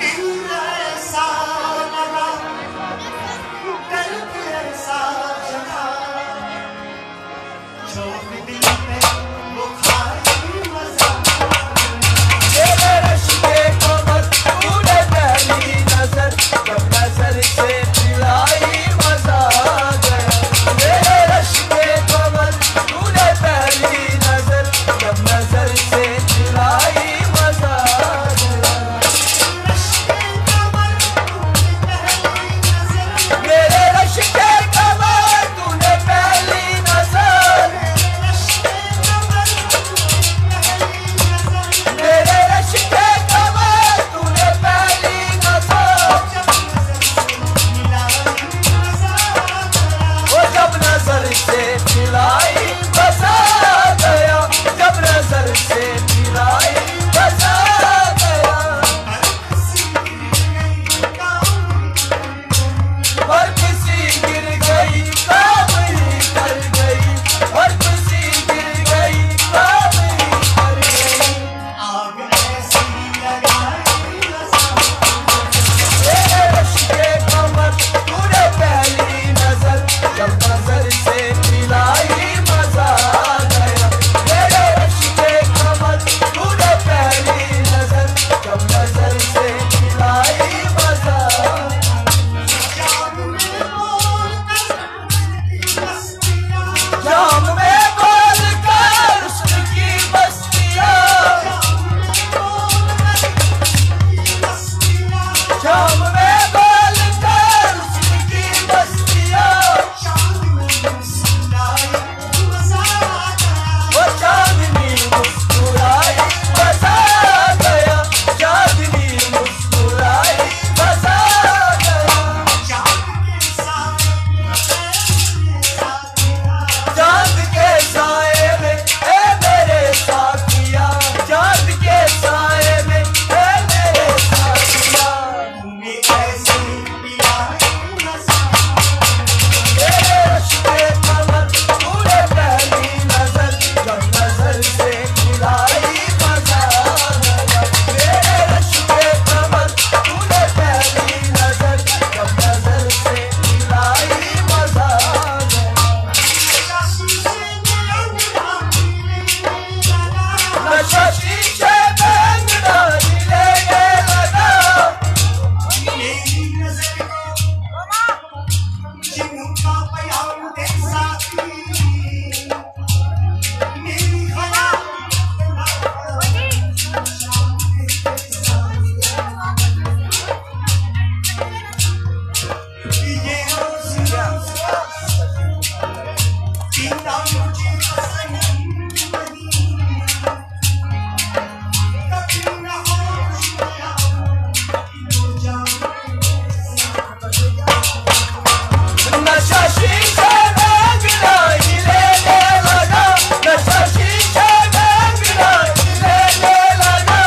दिल ऐसा लगा, दर्द ऐसा जगा, जो दिल में वो खाई मजा। तेरे रश्के कमर तूने पहली नजर, जब नजर से मिलाई मजा आ गया। तेरे रश्के कमर तूने पहली नजर, जब नजर से मिलाई मजा आ गया। मेरे रश्के कमर तूने पहली नजर, मेरे रश्के कमर तूने पहली नजर, वो जब नजर से मिलाई मजा आ गया, जब नजर से मिलाई मजा आ गया। और किसी गिर गई काम ही कर गई, और किसी गिर गई काम ही कर गई। आग ऐसी लगाई मजा। तेरे रश्के कमर तूने पहली नजर, जब नजर से मिलाई मजा आ गया। तेरे रश्के कमर तूने पहली नजर, जब नजर से मिलाई मजा आ गया। जाम में बोल कर उसकी बस्तियाँ, जाम में बोल कर उसकी बस्तियाँ, वो चांदनी मुस्कुराई मजा आ गया, चांदनी मुस्कुराई मजा आ गया। चांद के साए में है मेरे साथिया, चांद के साए में है मेरे साथिया। तेरे रश्के कमर तूने पहली नजर, जब नजर से मिलाई मजा आ गया। तेरे रश्के कमर तूने पहली नजर, जब नजर से मिलाई मजा आ गया। नशा शीशे में अंगड़ाई लेने लगा, नशा शीशे में अंगड़ाई लेने लगा, नशा शीशे में अंगड़ाई लेने लगा।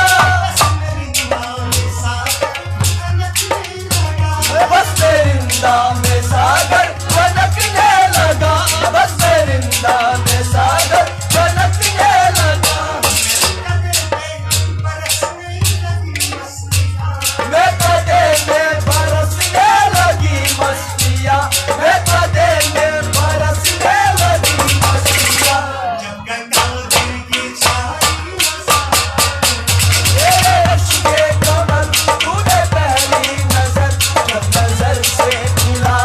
बस परिंदा में सागर बनकने लगा, बस परिंदा में सागर बनकने लगा। मैं कदे में बरसने लगी मस्तियाँ, मैं कदे में बरसने लगी मस्तियाँ। तेरे रश्के कमर तूने पहली नजर, जब नजर से मिलाई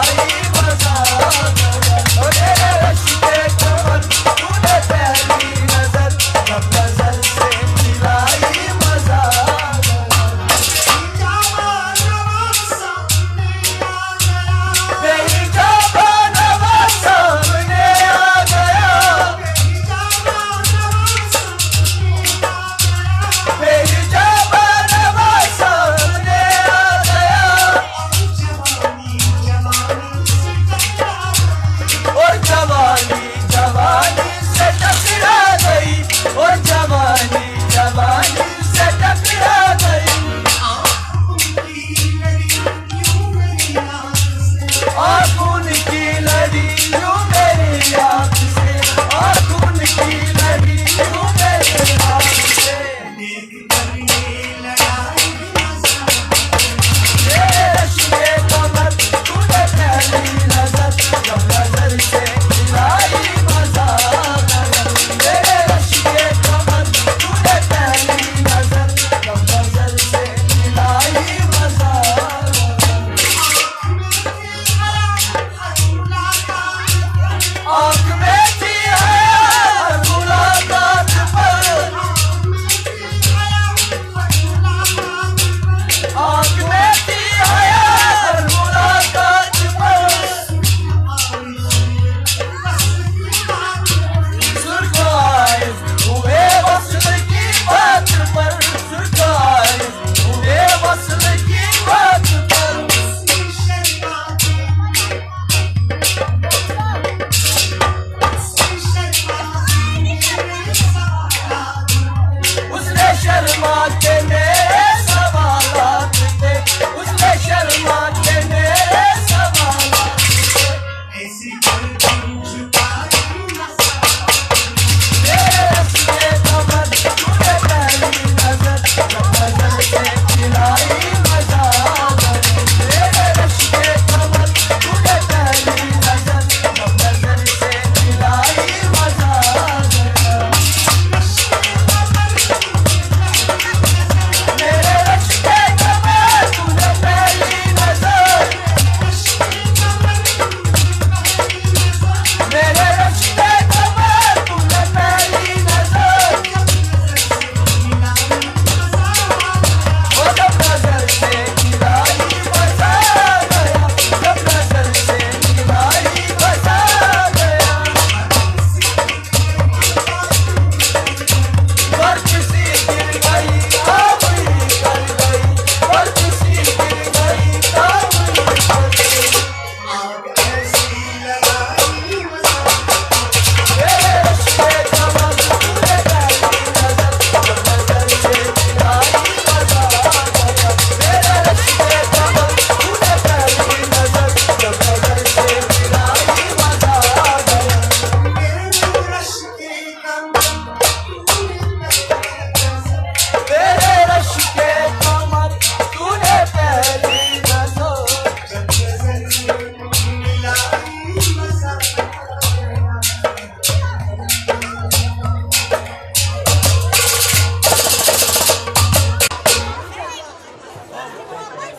मोहब्बत